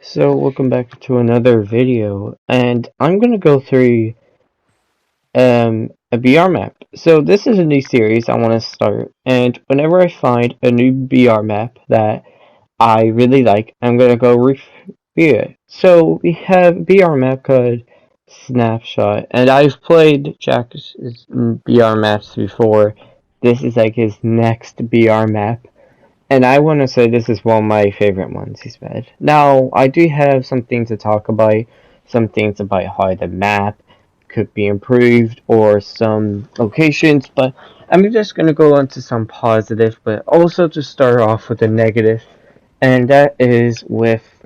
So welcome back to another video, and I'm gonna go through a BR map. So this is a new series I want to start, and whenever I find a new BR map that I really like, I'm gonna go review it. So we have BR map called Snapshot, and I've played Jack's BR maps before. This is like his next BR map. And I want to say this is one of my favorite ones he's made. Now, I do have some things to talk about, some things about how the map could be improved, or some locations, but I'm just going to go into some positive, but also to start off with a negative, and that is with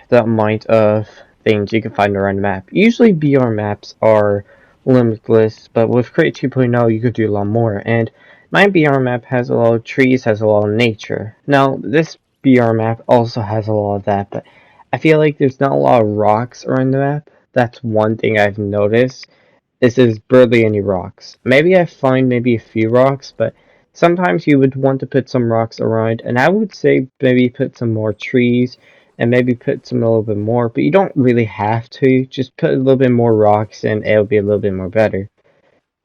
the amount of things you can find around the map. Usually BR maps are limitless, but with Create 2.0 you could do a lot more, and my BR map has a lot of trees, has a lot of nature. Now, this BR map also has a lot of that, but I feel like there's not a lot of rocks around the map. That's one thing I've noticed. There's barely any rocks. Maybe I find maybe a few rocks, but sometimes you would want to put some rocks around, and I would say maybe put some more trees, and maybe put some a little bit more, but you don't really have to. Just put a little bit more rocks, and it'll be a little bit more better.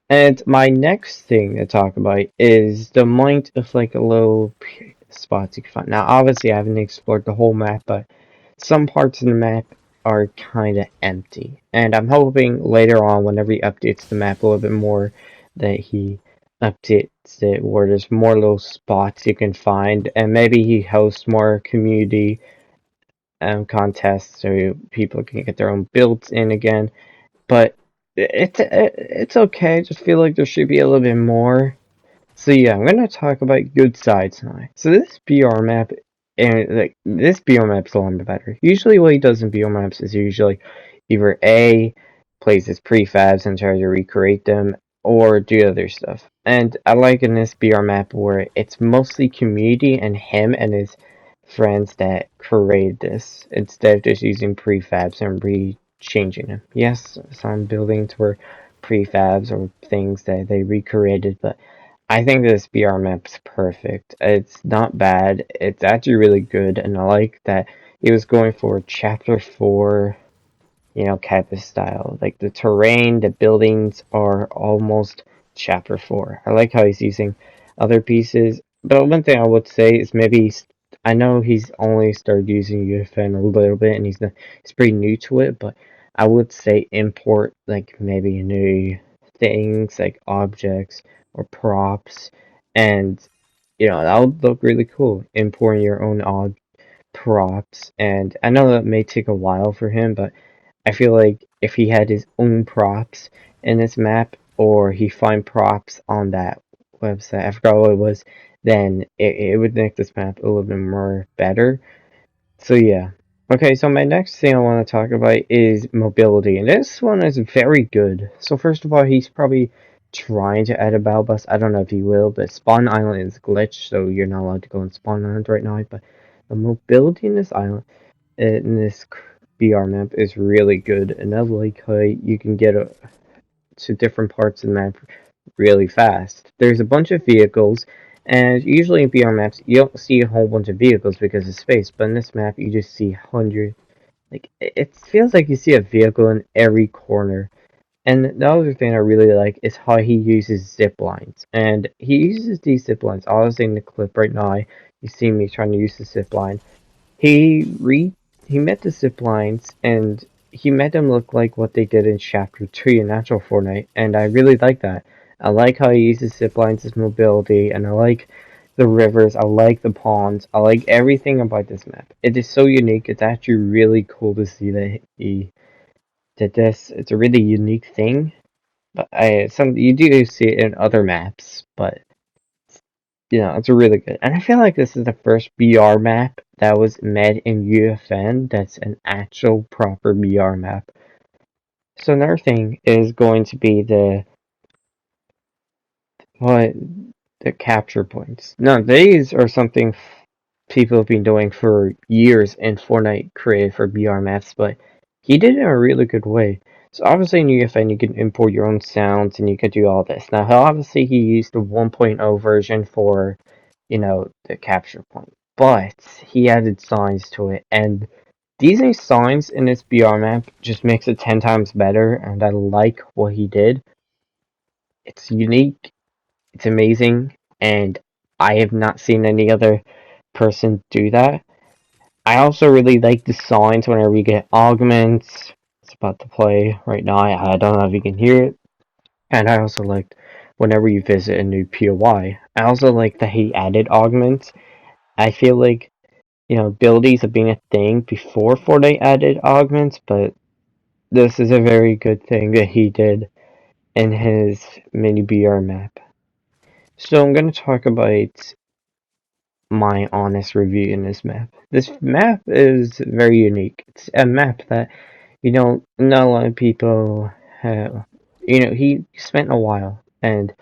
And my next thing to talk about is the amount of like a little spots you can find. Now, obviously, I haven't explored the whole map, but some parts of the map are kind of empty. And I'm hoping later on, whenever he updates the map a little bit more, that he updates it where there's more little spots you can find, and maybe he hosts more community contests so people can get their own builds in again. But it's okay. I just feel like there should be a little bit more. So yeah, I'm gonna talk about good sides now. So this BR map, and like this BR map's a lot better. Usually, what he does in BR maps is usually either A, plays his prefabs and tries to recreate them, or do other stuff. And I like in this BR map where it's mostly community and him and his friends that create this instead of just using prefabs and changing them. Yes, some buildings were prefabs or things that they recreated, but I think this BR map's perfect. It's not bad. It's actually really good, and I like that he was going for chapter 4, Kappa style. Like the terrain, the buildings are almost chapter 4. I like how he's using other pieces. But one thing I would say is maybe I know he's only started using UFN a little bit, and he's pretty new to it. But I would say import like maybe new things like objects or props, and that would look really cool. Importing your own odd props, and I know that may take a while for him, but I feel like if he had his own props in this map, or he find props on that website, I forgot what it was, then it would make this map a little bit more better. So yeah. Okay, so my next thing I want to talk about is mobility, and this one is very good. So first of all, he's probably trying to add a battle bus. I don't know if he will, but Spawn Island is glitched, so you're not allowed to go on Spawn Island right now. But the mobility in this island, in this BR map, is really good, and I like how you can get to different parts of the map really fast. There's a bunch of vehicles, and usually in BR maps you don't see a whole bunch of vehicles because of space, but in this map you just see hundreds. Like it feels like you see a vehicle in every corner. And the other thing I really like is how he uses zip lines, and he uses these zip lines. Obviously in the clip right now, you see me trying to use the zip line. He met the zip lines, and he made them look like what they did in Chapter 3 in Natural Fortnite, and I really like that. I like how he uses zip lines as mobility, and I like the rivers, I like the ponds, I like everything about this map. It is so unique, it's actually really cool to see that he did this. It's a really unique thing, but you do see it in other maps, but it's really good. And I feel like this is the first BR map that was made in UFN that's an actual proper BR map. So another thing is going to be what the capture points. Now these are something people have been doing for years in Fortnite created for BR maps, but he did it in a really good way. So obviously in UFN you can import your own sounds and you can do all this. Now obviously he used the 1.0 version for the capture point, but he added signs to it, and These new signs in this BR map just makes it 10 times better, and I like what he did. It's unique, it's amazing, and I have not seen any other person do that. I also really like the signs whenever we get augments. It's about to play right now. I don't know if you can hear it. And I also liked whenever you visit a new POI. I also like that he added augments. I feel like, abilities have been a thing before Fortnite added augments, but this is a very good thing that he did in his mini BR map. So I'm going to talk about my honest review in this map. This map is very unique. It's a map that, not a lot of people have. He spent a while, and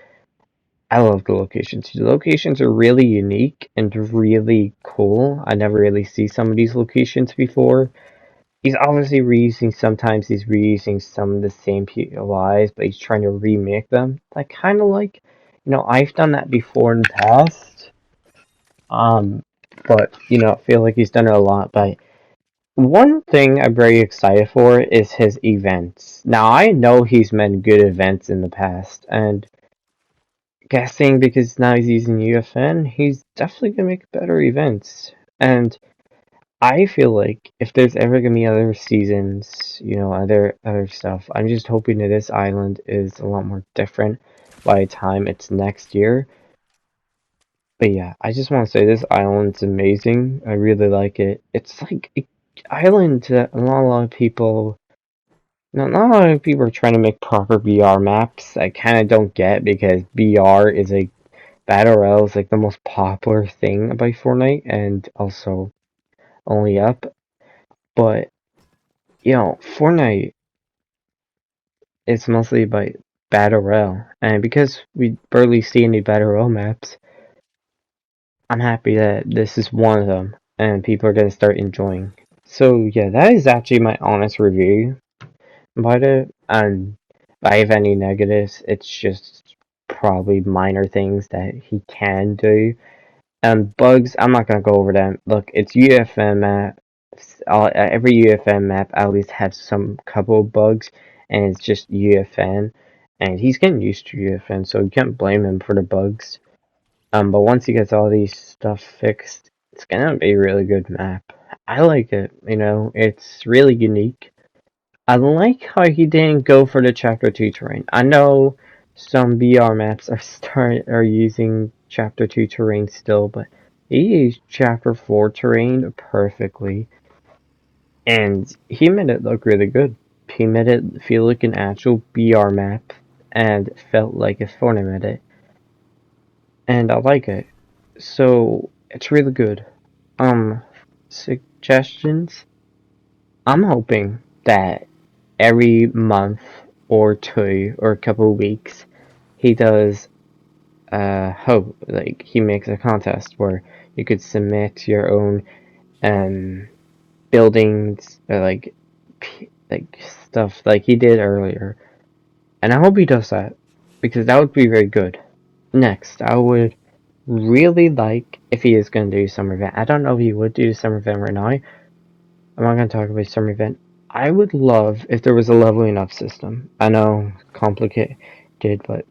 I love the locations. The locations are really unique and really cool. I never really see some of these locations before. He's obviously reusing, sometimes he's reusing some of the same POIs, but he's trying to remake them. I kind of like, I've done that before in the past. Um, but, I feel like he's done it a lot. But one thing I'm very excited for is his events. Now, I know he's made good events in the past, and guessing because now he's using UFN, he's definitely gonna make better events. And I feel like if there's ever gonna be other seasons, other stuff, I'm just hoping that this island is a lot more different by the time it's next year. But yeah, I just want to say this island's amazing. I really like it. It's like an island that not a lot of people, not a lot of people are trying to make proper BR maps. I kind of don't get because BR is a Battle Royale is like the most popular thing about Fortnite and also only up. But Fortnite is mostly about Battle Royale. And because we barely see any Battle Royale maps, I'm happy that this is one of them and people are gonna start enjoying. So yeah, that is actually my honest review about it. And if I have any negatives, it's just probably minor things that he can do. Bugs, I'm not gonna go over them. Look, it's UFM map. Every UFM map at least has some couple of bugs, and it's just UFN. And he's getting used to UFN, so you can't blame him for the bugs. But once he gets all these stuff fixed, it's gonna be a really good map. I like it. It's really unique. I like how he didn't go for the Chapter 2 terrain. I know some BR maps are using Chapter 2 terrain still, but he used Chapter 4 terrain perfectly. And he made it look really good. He made it feel like an actual BR map and felt like a Fortnite made it. And I like it. So it's really good. Suggestions? I'm hoping that every month or two or a couple of weeks he does hope like he makes a contest where you could submit your own um buildings or like stuff like he did earlier, and I hope he does that because that would be very good. Next, I would really like if he is going to do summer event. I don't know if he would do summer event right now. I'm not going to talk about summer event. I would love if there was a leveling up system. I know, complicated, but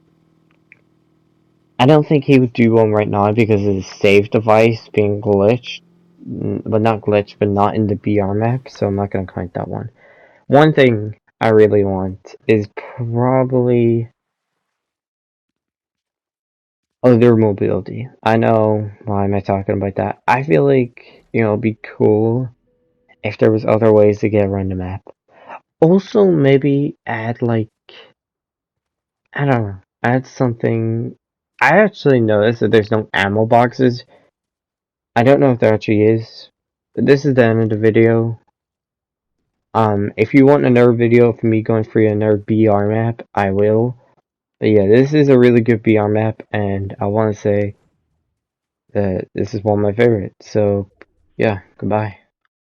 I don't think he would do one right now because of the save device being glitched. But not glitched, but not in the BR map, so I'm not going to count that one. One thing I really want is probably other mobility. I know, why am I talking about that? I feel like, it'd be cool if there was other ways to get around the map. Also, maybe add I don't know, add something. I actually noticed that there's no ammo boxes. I don't know if there actually is. But this is the end of the video. If you want another video of me going through another BR map, I will. But yeah, this is a really good BR map, and I want to say that this is one of my favorites. So, yeah, goodbye.